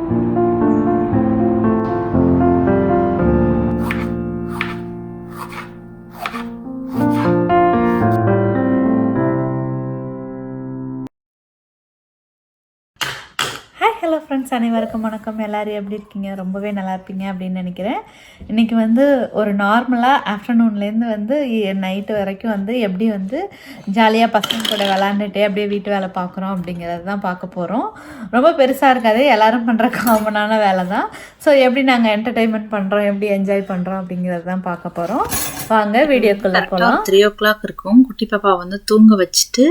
Hello friends, அனைவருக்கும் வணக்கம். எல்லோரும் எப்படி இருக்கீங்க? ரொம்பவே நல்லா இருப்பீங்க அப்படின்னு நினைக்கிறேன். இன்றைக்கி வந்து ஒரு நார்மலாக ஆஃப்டர்நூன்லேருந்து நைட்டு வரைக்கும் எப்படி ஜாலியாக பசங்க கூட விளாண்டுட்டே அப்படியே வீட்டு வேலை பார்க்குறோம் அப்படிங்கிறது தான் பார்க்க போகிறோம். ரொம்ப பெருசாக இருக்காது, எல்லோரும் பண்ணுற காமனான வேலை தான். ஸோ எப்படி நாங்கள் என்டர்டெயின்மெண்ட் பண்ணுறோம், எப்படி என்ஜாய் பண்ணுறோம் அப்படிங்கிறது தான் பார்க்க போகிறோம். வாங்க வீடியோக்குள்ளே போகலாம். 3 o'clock இருக்கும். குட்டி பாப்பா தூங்க வச்சுட்டு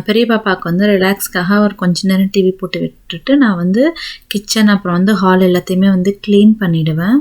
பெரிய பாப்பாவுக்கு ரிலாக்ஸ்க்காக ஒரு கொஞ்ச நேரம் டிவி போட்டு விட்டுட்டு நான் கிச்சன் அப்புறம் ஹால் எல்லாத்தையுமே க்ளீன் பண்ணிடுவேன்.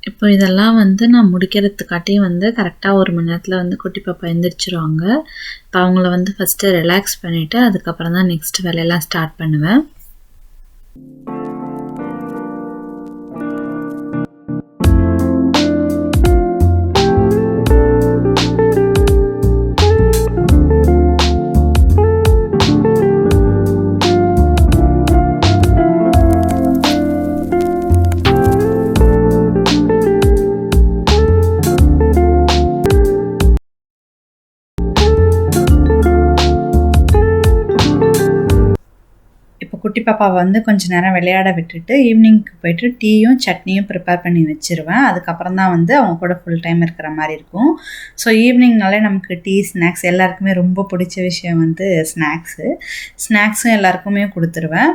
இப்போ இதெல்லாம் நான் முடிக்கிறதுக்காட்டியும் கரெக்டாக 1 மணி நேரத்தில் குட்டி பாப்பா எழுந்திரிச்சிருவாங்க. இப்போ அவங்கள ஃபஸ்ட்டு ரிலாக்ஸ் பண்ணிவிட்டு அதுக்கப்புறம் தான் நெக்ஸ்ட் வேலையெல்லாம் ஸ்டார்ட் பண்ணுவேன். குட்டி பாப்பா கொஞ்சம் நேரம் விளையாட விட்டுட்டு ஈவினிங்க்கு போயிட்டு டீயும் சட்னியும் ப்ரிப்பேர் பண்ணி வச்சுருவேன். அதுக்கப்புறம் தான் அவங்க கூட ஃபுல் டைம் இருக்கிற மாதிரி இருக்கும். ஸோ ஈவினிங்னாலே நமக்கு டீ ஸ்நாக்ஸ் எல்லாருக்குமே ரொம்ப பிடிச்ச விஷயம் ஸ்நாக்ஸும் எல்லாருக்குமே கொடுத்துருவேன்.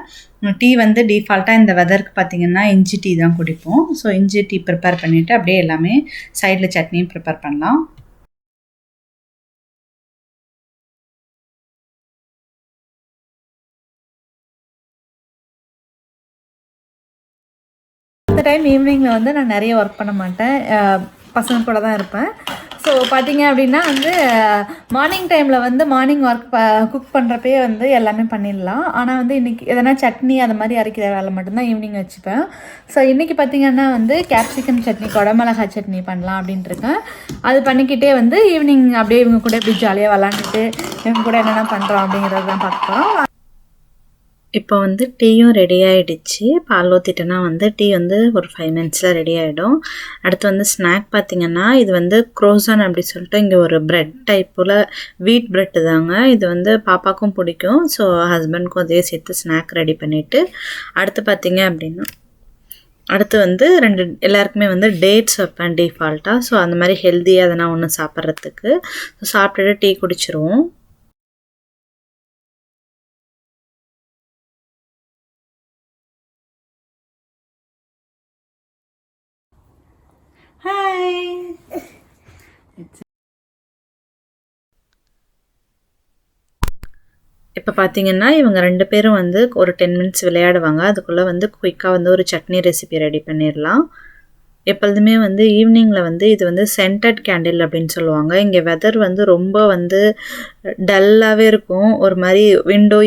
டீ டிஃபால்ட்டாக இந்த வெதருக்கு பார்த்திங்கன்னா இஞ்சி டீ தான் குடிப்போம். ஸோ இஞ்சி டீ ப்ரிப்பேர் பண்ணிவிட்டு அப்படியே எல்லாமே சைடில் சட்னியும் ப்ரிப்பேர் பண்ணலாம். இந்த டைம் ஈவினிங்கில் நான் நிறைய ஒர்க் பண்ண மாட்டேன், பசங்க கூட தான் இருப்பேன். ஸோ பார்த்திங்க அப்படின்னா மார்னிங் டைமில் மார்னிங் ஒர்க் குக் பண்ணுறப்பே எல்லாமே பண்ணிடலாம். ஆனால் இன்றைக்கி எதனா சட்னி அது மாதிரி அரைக்கிற வேலை மட்டும்தான் ஈவினிங் வச்சுப்பேன். ஸோ இன்றைக்கி பார்த்திங்கன்னா கேப்சிகம் சட்னி, குடமிளகா சட்னி பண்ணலாம் அப்படின்ட்டு இருக்கேன். அது பண்ணிக்கிட்டே ஈவினிங் அப்படியே இவங்க கூட எப்படி ஜாலியாக விளாண்டுட்டு இவங்க கூட என்னென்ன பண்ணுறோம் அப்படிங்கிறது தான் பார்க்க போகிறோம். இப்போ டீயும் ரெடி ஆகிடுச்சு. பால் ஊற்றிட்டேன்னா டீ ஒரு 5 மினிட்ஸில் ரெடி ஆகிடும். அடுத்து ஸ்நாக் பார்த்திங்கன்னா இது க்ரோசான் அப்படி சொல்லிட்டு இங்கே ஒரு ப்ரெட் டைப்பில் வீட் ப்ரெட்டு தாங்க. இது பாப்பாவுக்கும் பிடிக்கும். ஸோ ஹஸ்பண்டுக்கும் அதே சேர்த்து ஸ்நாக் ரெடி பண்ணிவிட்டு அடுத்து பார்த்திங்க அப்படின்னா அடுத்து 2 எல்லாருக்குமே டேட்ஸ் வைப்பேன் டிஃபால்ட்டாக. ஸோ அந்த மாதிரி ஹெல்த்தியாக எதனா ஒன்று சாப்பிட்றதுக்கு. ஸோ சாப்பிட்டுட்டு டீ குடிச்சிருவோம். ஹாய். இப்போ பார்த்தீங்கன்னா இவங்க 2 பேரும் ஒரு 10 மினிட்ஸ் விளையாடுவாங்க. அதுக்குள்ளே குயிக்காக ஒரு சட்னி ரெசிபி ரெடி பண்ணிடலாம். எப்பொழுதுமே ஈவினிங்கில் இது சென்டட் கேண்டில் அப்படின்னு சொல்லுவாங்க. இங்கே வெதர் ரொம்ப டல்லாகவே இருக்கும். ஒரு மாதிரி விண்டோ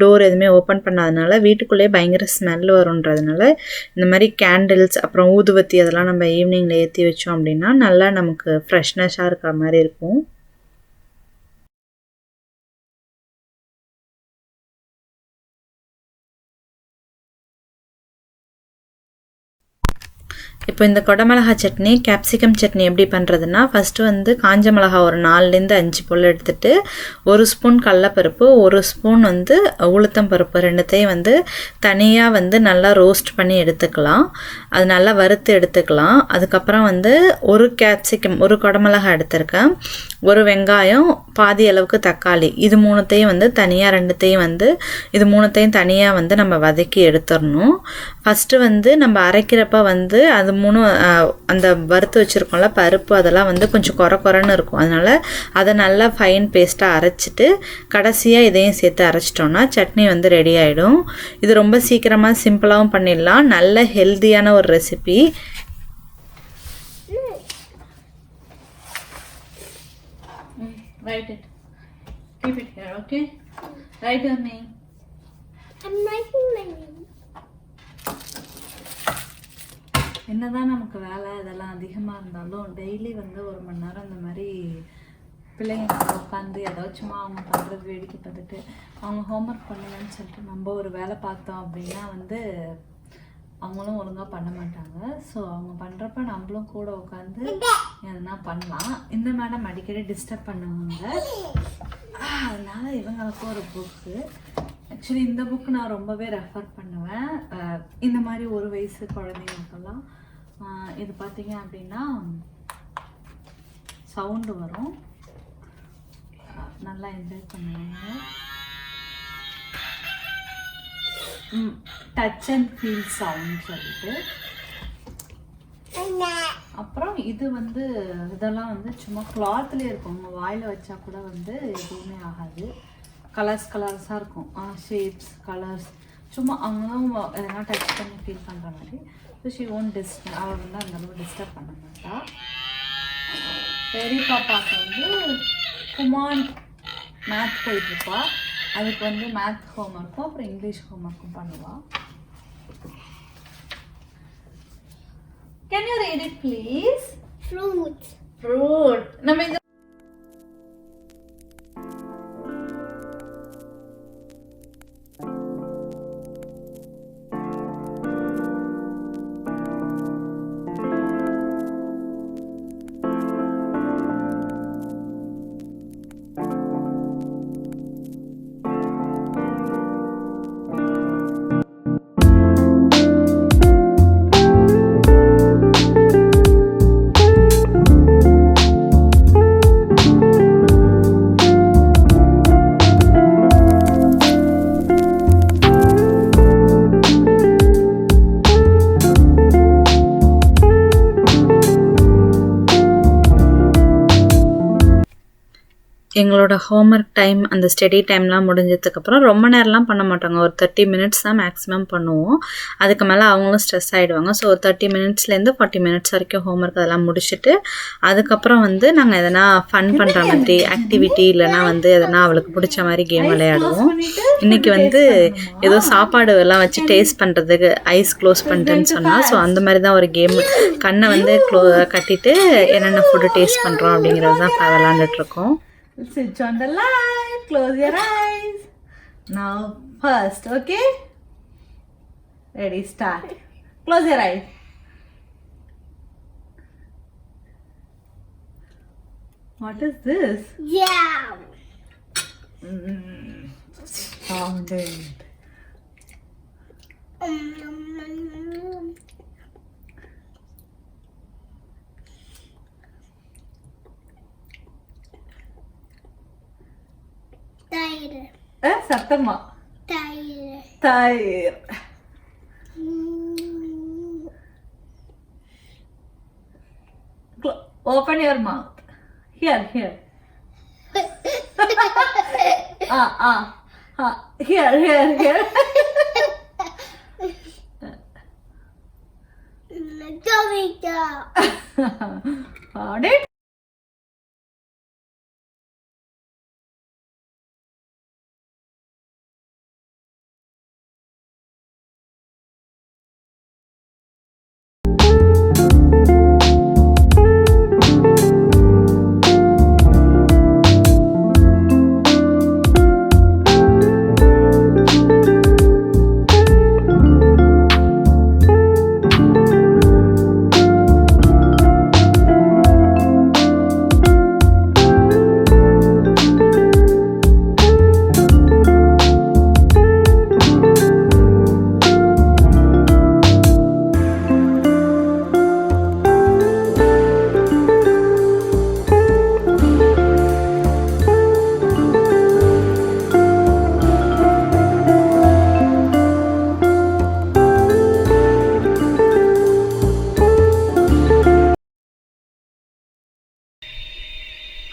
டோர் எதுவுமே ஓப்பன் பண்ணாதனால வீட்டுக்குள்ளேயே பயங்கர ஸ்மெல் வருன்றதுனால இந்த மாதிரி கேண்டில்ஸ் அப்புறம் ஊதுவத்தி அதெல்லாம் நம்ம ஈவினிங்கில் ஏற்றி வச்சோம் அப்படின்னா நல்லா நமக்கு ஃப்ரெஷ்னஸாக இருக்கிற மாதிரி இருக்கும். இப்போ இந்த குடமிளகா சட்னி கேப்சிகம் சட்னி எப்படி பண்ணுறதுன்னா ஃபஸ்ட்டு காஞ்ச மிளகா ஒரு 4லேருந்து 5 போல் எடுத்துகிட்டு 1 ஸ்பூன் கடலப்பருப்பு 1 ஸ்பூன் உளுத்தம் பருப்பு ரெண்டுத்தையும் தனியாக நல்லா ரோஸ்ட் பண்ணி எடுத்துக்கலாம். அது நல்லா வறுத்து எடுத்துக்கலாம். அதுக்கப்புறம் ஒரு கேப்சிகம் 1 குடமிளகா எடுத்திருக்கேன், 1 வெங்காயம் பாதி அளவுக்கு தக்காளி, இது மூணுத்தையும் வந்து தனியாக ரெண்டுத்தையும் வந்து இது மூணுத்தையும் தனியாக வந்து நம்ம வதக்கி எடுத்துடணும். ஃபஸ்ட்டு வந்து நம்ம அரைக்கிறப்ப வந்து அது மூணு அந்த வறுத்து வச்சுருக்கோம்ல பருப்பு, அதெல்லாம் வந்து கொஞ்சம் குறைன்னு இருக்கும். அதனால் அதை நல்லா ஃபைன் பேஸ்ட்டாக அரைச்சிட்டு கடைசியாக இதையும் சேர்த்து அரைச்சிட்டோன்னா சட்னி வந்து ரெடி ஆகிடும். இது ரொம்ப சீக்கிரமாக சிம்பிளாகவும் பண்ணிடலாம். நல்ல ஹெல்த்தியான ஒரு recipe. Write it. Keep it here, okay? Write your name. I'm writing my name. என்னதான் நமக்கு வேலை இதெல்லாம் அதிகமாக இருந்தாலும் டெய்லி வந்து 1 மணி நேரம் இந்த மாதிரி பிள்ளைங்க உட்காந்து ஏதாச்சும் அவங்க பண்ணுறது வேடிக்கை பார்த்துட்டு அவங்க ஹோம்ஒர்க் பண்ணலன்னு சொல்லிட்டு நம்ம ஒரு வேலை பார்த்தோம் அப்படின்னா வந்து அவங்களும் ஒழுங்காக பண்ண மாட்டாங்க. ஸோ அவங்க பண்ணுறப்ப நம்மளும் கூட உட்காந்து எதுனா பண்ணலாம். இந்த மேடம் அடிக்கடி டிஸ்டர்ப் பண்ணுவாங்க. அதனால இவங்களுக்கும் ஒரு புக்கு, ஆக்சுவலி இந்த புக்கு நான் ரொம்பவே ரெஃபர் பண்ணுவேன் இந்த மாதிரி 1 வயசு குழந்தைங்களுக்கெல்லாம். இது பார்த்தீங்க அப்படின்னா சவுண்டு வரும், நல்லா என்ஜாய் பண்ணுவாங்க. டச் அண்ட் ஃபீல் சவுண்ட் சொல்லிட்டு. அப்புறம் இது வந்து இதெல்லாம் வந்து சும்மா கிளாத்லேயே இருக்கும், உங்கள் வாயில் வச்சா கூட வந்து எதுவுமே ஆகாது. கலர்ஸாக இருக்கும், ஷேப்ஸ் கலர்ஸ், சும்மா அவங்களும் எதனா டச் பண்ணி ஃபீல் பண்ணுற மாதிரி. ஸோ ஷி ஓன்ட் அவள் வந்து அந்தளவு டிஸ்டர்ப் பண்ண மாட்டா. பெரிய பாப்பாவுக்கு வந்து குமான் மேத் போயிட்டுருப்பா, அதுக்கு வந்து மேத் ஹோம்ஒர்க்கும் அப்புறம் இங்கிலீஷ் ஹோம்ஒர்க்கும் பண்ணுவாள். Can you read it please? Fruit. நம்ம இந்த எங்களோட ஹோம்ஒர்க் டைம் அந்த ஸ்டடி டைம்லாம் முடிஞ்சதுக்கப்புறம் ரொம்ப நேரம்லாம் பண்ண மாட்டாங்க, ஒரு 30 மினிட்ஸ் தான் மேக்ஸிமம் பண்ணுவோம். அதுக்கு மேலே அவங்களும் ஸ்ட்ரெஸ் ஆகிடுவாங்க. ஸோ ஒரு 30 மினிட்ஸ்லேருந்து 40 மினிட்ஸ் வரைக்கும் ஹோம்ஒர்க் அதெல்லாம் முடிச்சுட்டு அதுக்கப்புறம் வந்து நாங்கள் எதனா ஃபன் பண்ணுற மாதிரி ஆக்டிவிட்டி இல்லைனா வந்து எதனா அவளுக்கு பிடிச்ச மாதிரி கேம் விளையாடுவோம். இன்றைக்கி வந்து ஏதோ சாப்பாடு எல்லாம் வச்சு டேஸ்ட் பண்ணுறதுக்கு ஐஸ் க்ளோஸ் பண்ணிட்டேன்னு சொன்னால், ஸோ அந்த மாதிரி தான் ஒரு கேம். கண்ணை வந்து கட்டிட்டு என்னென்ன ஃபுட்டு டேஸ்ட் பண்ணுறோம் அப்படிங்கிறது தான் விளாண்டுட்ருக்கோம். Switch on the light, close your eyes. Now first, okay? Ready, start. Close your eyes. What is this? Yeah. Sounded. Tire. சத்தமா. Tire. Tire. Open your mouth. Here. Here. Tomato. Got it?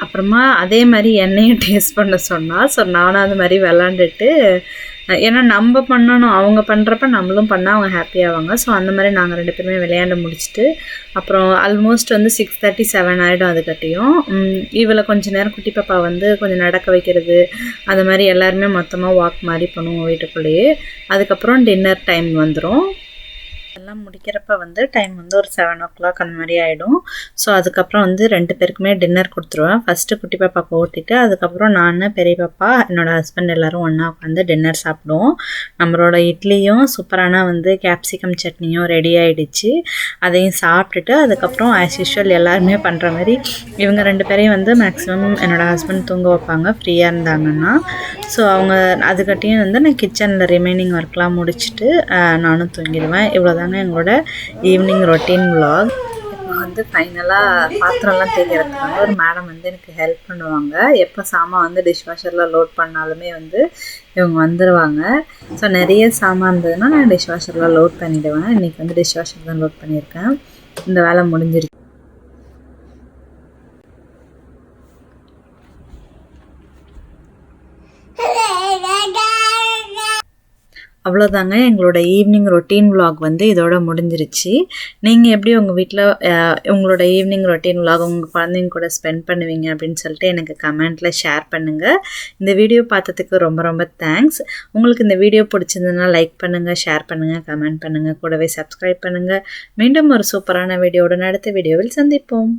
அப்புறமா அதே மாதிரி என்னையும் taste பண்ண சொன்னால். So நானும் அது மாதிரி விளாண்டுட்டு, ஏன்னா நம்ம பண்ணணும், அவங்க பண்ணுறப்ப நம்மளும் பண்ணால் அவங்க ஹாப்பி ஆவாங்க. ஸோ அந்த மாதிரி நாங்கள் 2 பேருமே விளையாண்டு முடிச்சுட்டு அப்புறம் ஆல்மோஸ்ட் வந்து 6:30 7 ஆகிடும். அதுக்கட்டியும் இவளை கொஞ்சம் நேரம் குட்டி பாப்பா வந்து கொஞ்சம் நடக்க வைக்கிறது, அது மாதிரி எல்லாருமே மொத்தமாக வாக் மாதிரி பண்ணுவோம் வீட்டுக்குள்ளேயே. அதுக்கப்புறம் டின்னர் டைம் வந்துடும். எல்லாம் முடிக்கிறப்ப வந்து டைம் வந்து ஒரு 7 o'clock அந்த மாதிரி ஆகிடும். ஸோ அதுக்கப்புறம் வந்து 2 பேருக்குமே டின்னர் கொடுத்துருவேன். ஃபஸ்ட்டு குட்டி பாப்பாவுக்கு ஓட்டிட்டு அதுக்கப்புறம் நான், பெரிய பாப்பா, என்னோடய ஹஸ்பண்ட் எல்லோரும் ஒன்றா உட்காந்து டின்னர் சாப்பிடுவோம். நம்மளோட இட்லியும் சூப்பரான வந்து கேப்சிகம் சட்னியும் ரெடி ஆகிடுச்சு. அதையும் சாப்பிட்டுட்டு அதுக்கப்புறம் ஆஸ் யூஷுவல் எல்லாருமே பண்ணுற மாதிரி இவங்க 2 பேரையும் வந்து மேக்ஸிமம் என்னோடய ஹஸ்பண்ட் தூங்க வைப்பாங்க ஃப்ரீயாக இருந்தாங்கன்னா. ஸோ அவங்க அதுக்கட்டியும் வந்து நான் கிச்சனில் ரிமைனிங் ஒர்க்லாம் முடிச்சுட்டு நானும் தூங்கிடுவேன். இவ்வளோதாங்க எங்களோட ஈவினிங் ரொட்டீன் vlog. இப்போ வந்து ஃபைனலாக பாத்திரம்லாம் தேய்க்கிறதுக்காக ஒரு மேடம் வந்து எனக்கு ஹெல்ப் பண்ணுவாங்க. எப்போ சாமான் வந்து டிஷ்வாஷரில் லோட் பண்ணாலுமே வந்து இவங்க வந்துடுவாங்க. ஸோ நிறைய சாமான் இருந்ததுன்னா நான் டிஷ்வாஷரில் லோட் பண்ணிவிடுவேன். இன்றைக்கி வந்து டிஷ்வாஷர் தான் லோட் பண்ணியிருக்கேன். இந்த வேலை முடிஞ்சிருச்சு. அவ்வளோதாங்க எங்களோட ஈவினிங் ரொட்டீன் vlog வந்து இதோட முடிஞ்சிருச்சு. நீங்கள் எப்படி உங்கள் வீட்டில் உங்களோட ஈவினிங் ரொட்டீன் vlog உங்கள் குழந்தைங்க கூட ஸ்பெண்ட் பண்ணுவீங்க அப்படின்னு சொல்லிட்டு எனக்கு கமெண்ட்டில் ஷேர் பண்ணுங்கள். இந்த வீடியோ பார்த்ததுக்கு ரொம்ப ரொம்ப தேங்க்ஸ். உங்களுக்கு இந்த வீடியோ பிடிச்சிருந்ததுன்னா லைக் பண்ணுங்கள், ஷேர் பண்ணுங்கள், கமெண்ட் பண்ணுங்கள், கூடவே சப்ஸ்கிரைப் பண்ணுங்கள். மீண்டும் ஒரு சூப்பரான வீடியோவுடன் அடுத்த வீடியோவில் சந்திப்போம்.